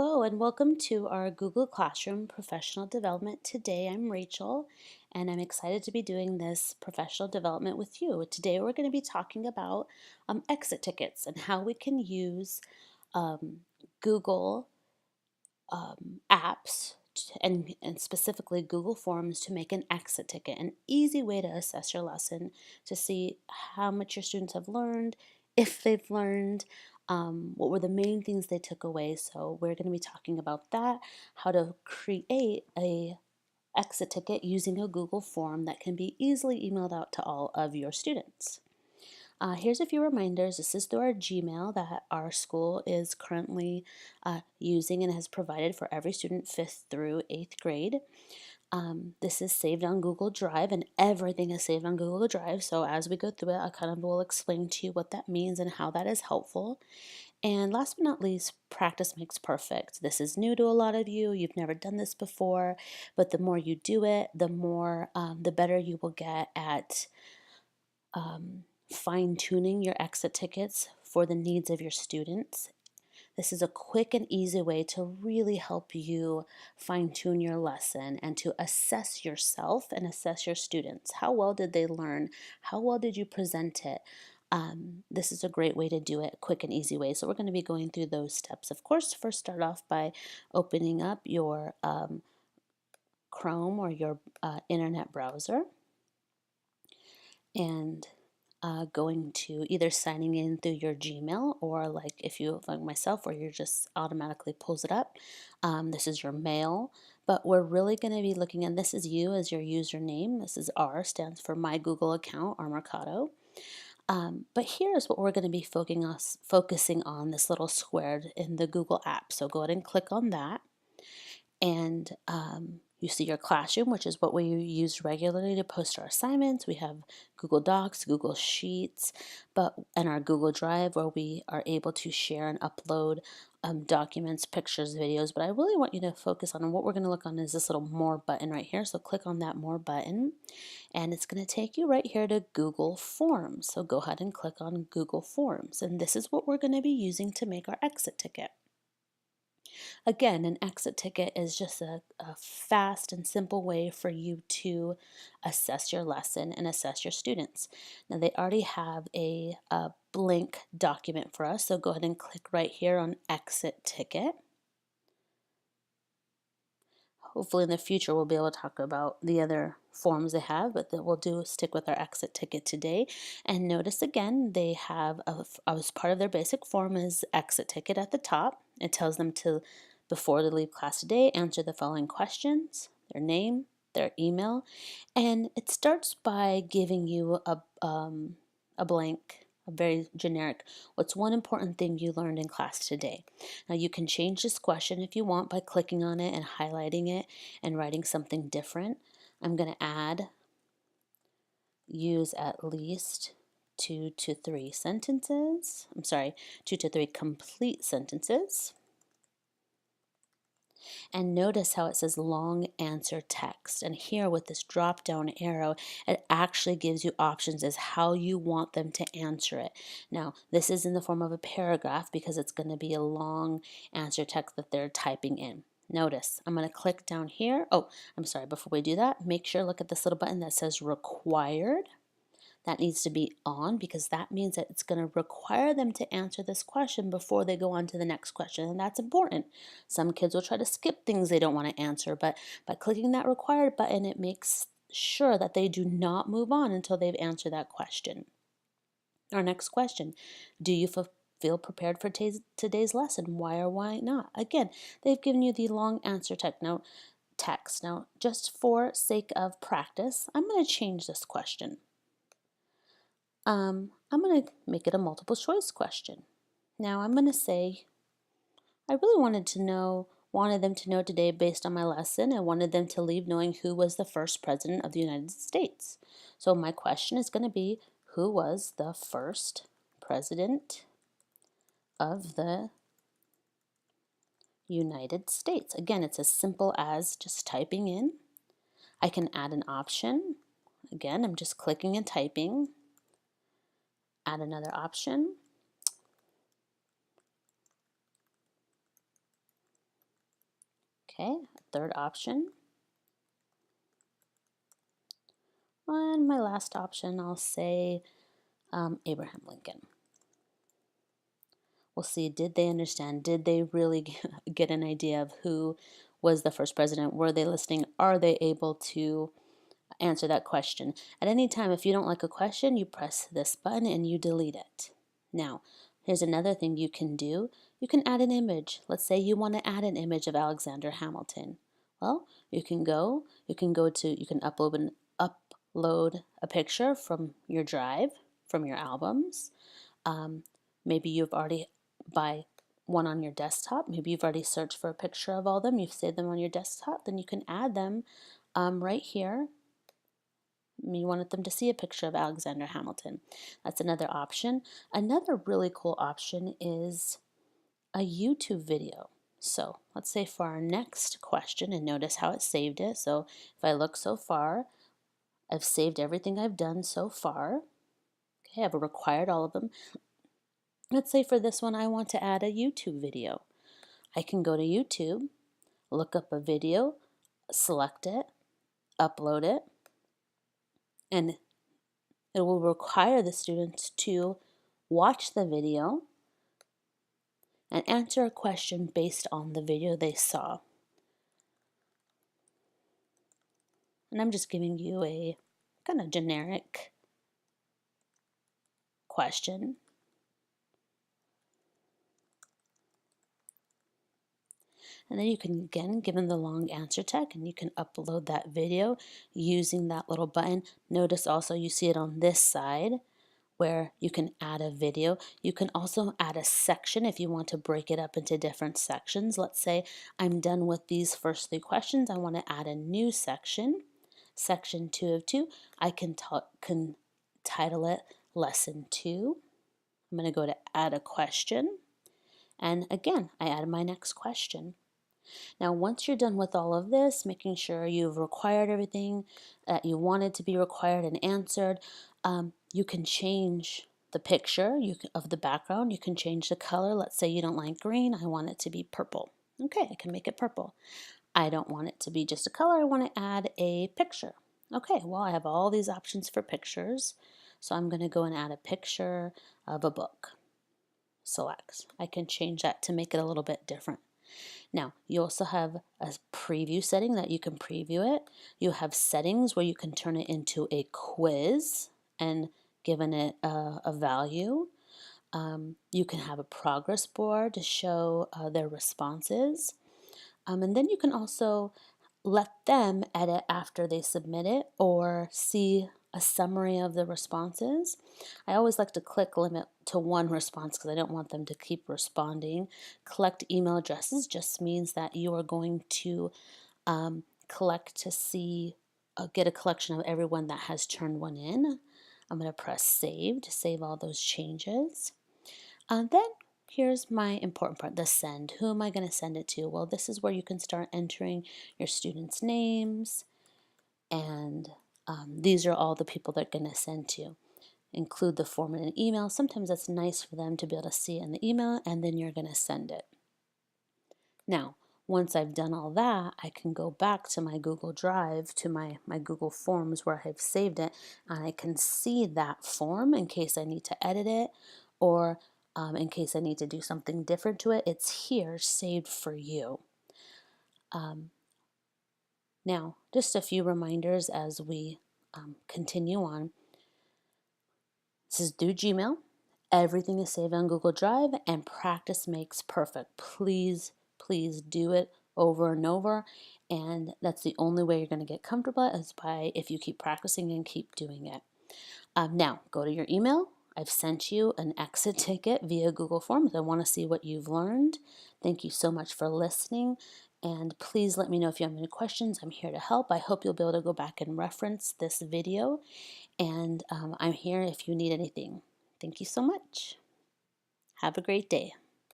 Hello and welcome to our Google Classroom Professional Development. Today I'm Rachel and I'm excited to be doing this professional development with you. Today we're going to be talking about exit tickets and how we can use Google apps and specifically Google Forms to make an exit ticket, an easy way to assess your lesson to see how much your students have learned, if they've learned, what were the main things they took away. So we're going to be talking about that, how to create a exit ticket using a Google form that can be easily emailed out to all of your students. Here's a few reminders. This is through our Gmail that our school is currently using and has provided for every student 5th through 8th grade. This is saved on Google Drive and everything is saved on Google Drive. So as we go through it, I kind of will explain to you what that means and how that is helpful. And last but not least, practice makes perfect. This is new to a lot of you. You've never done this before, but the more you do it, the better you will get at fine-tuning your exit tickets for the needs of your students. This is a quick and easy way to really help you fine-tune your lesson and to assess yourself and assess your students. How well did they learn? How well did you present it? This is a great way to do it, quick and easy way. So we're going to be going through those steps. Of course, first start off by opening up your Chrome or your internet browser and going to either signing in through your Gmail or like if you like myself where you're just automatically pulls it up. This is your mail, but we're really going to be looking at this is you as your username. This is R stands for my Google account, R Mercado. But here's what we're going to be focusing on, this little square in the Google app. So go ahead and click on that and you see your classroom, which is what we use regularly to post our assignments. We have Google Docs, Google Sheets, and our Google Drive where we are able to share and upload documents, pictures, videos. But I really want you to focus on, and what we're going to look on is this little More button right here. So click on that More button and it's going to take you right here to Google Forms. So go ahead and click on Google Forms, and this is what we're going to be using to make our exit ticket. Again, an exit ticket is just a fast and simple way for you to assess your lesson and assess your students. Now they already have a blank document for us, so go ahead and click right here on exit ticket. Hopefully in the future we'll be able to talk about the other forms they have, but we'll stick with our exit ticket today. And notice again, they have, as part of their basic form is exit ticket at the top. It tells them to, before they leave class today, answer the following questions, their name, their email, and it starts by giving you a blank, a very generic, what's one important thing you learned in class today? Now you can change this question if you want by clicking on it and highlighting it and writing something different. I'm going to use at least 2 to 3 sentences. I'm sorry, 2 to 3 complete sentences. And notice how it says long answer text. And here with this drop down arrow, it actually gives you options as how you want them to answer it. Now, this is in the form of a paragraph because it's going to be a long answer text that they're typing in. Notice, I'm going to click down here. Oh, I'm sorry, before we do that, make sure look at this little button that says required. That needs to be on because that means that it's going to require them to answer this question before they go on to the next question, and that's important. Some kids will try to skip things they don't want to answer, but by clicking that required button, it makes sure that they do not move on until they've answered that question. Our next question, do you feel prepared for today's lesson? Why or why not? Again, they've given you the long answer text. Now, just for sake of practice, I'm going to change this question. I'm going to make it a multiple choice question. Now I'm going to say, I really wanted them to know today based on my lesson. I wanted them to leave knowing who was the first president of the United States. So my question is going to be, who was the first president of the United States? Again, it's as simple as just typing in. I can add an option. Again, I'm just clicking and typing. Add another option. Okay, third option. And my last option, I'll say Abraham Lincoln. We'll see, did they understand? Did they really get an idea of who was the first president? Were they listening? Are they able to answer that question? At any time, if you don't like a question, you press this button and you delete it. Now, here's another thing you can do. You can add an image. Let's say you want to add an image of Alexander Hamilton. Well, you can upload a picture from your drive, from your albums. Maybe you've already by one on your desktop. Maybe you've already searched for a picture of all of them. You've saved them on your desktop. Then you can add them right here. You wanted them to see a picture of Alexander Hamilton. That's another option. Another really cool option is a YouTube video. So let's say for our next question, and notice how it saved it. So if I look so far, I've saved everything I've done so far. Okay, I've required all of them. Let's say for this one, I want to add a YouTube video. I can go to YouTube, look up a video, select it, upload it, and it will require the students to watch the video and answer a question based on the video they saw. And I'm just giving you a kind of generic question. And then you can, again, give them the long answer tag, and you can upload that video using that little button. Notice also you see it on this side where you can add a video. You can also add a section if you want to break it up into different sections. Let's say I'm done with these first 3 questions. I want to add a new section, section 2 of 2. I can title it Lesson 2. I'm going to go to add a question. And again, I add my next question. Now, once you're done with all of this, making sure you've required everything that you wanted to be required and answered, you can change the picture of the background. You can change the color. Let's say you don't like green. I want it to be purple. Okay, I can make it purple. I don't want it to be just a color. I want to add a picture. Okay, well, I have all these options for pictures. So I'm going to go and add a picture of a book. Select. I can change that to make it a little bit different. Now, you also have a preview setting that you can preview it. You have settings where you can turn it into a quiz and given it a value. You can have a progress board to show their responses. And then you can also let them edit after they submit it or see a summary of the responses. I always like to click limit to 1 response because I don't want them to keep responding. Collect email addresses just means that you are going to collect to see, get a collection of everyone that has turned one in. I'm going to press save to save all those changes. Then here's my important part, the send. Who am I going to send it to? Well, this is where you can start entering your students' names, and these are all the people they're going to send to. Include the form in an email. Sometimes it's nice for them to be able to see it in the email, and then you're going to send it. Now, once I've done all that, I can go back to my Google Drive, to my Google Forms where I've saved it, and I can see that form in case I need to edit it or in case I need to do something different to it. It's here saved for you. Now, just a few reminders as we continue on. This is through Gmail. Everything is saved on Google Drive, and practice makes perfect. Please, please do it over and over. And that's the only way you're going to get comfortable is by if you keep practicing and keep doing it. Now, go to your email. I've sent you an exit ticket via Google Forms. I want to see what you've learned. Thank you so much for listening. And please let me know if you have any questions. I'm here to help. I hope you'll be able to go back and reference this video. And I'm here if you need anything. Thank you so much. Have a great day.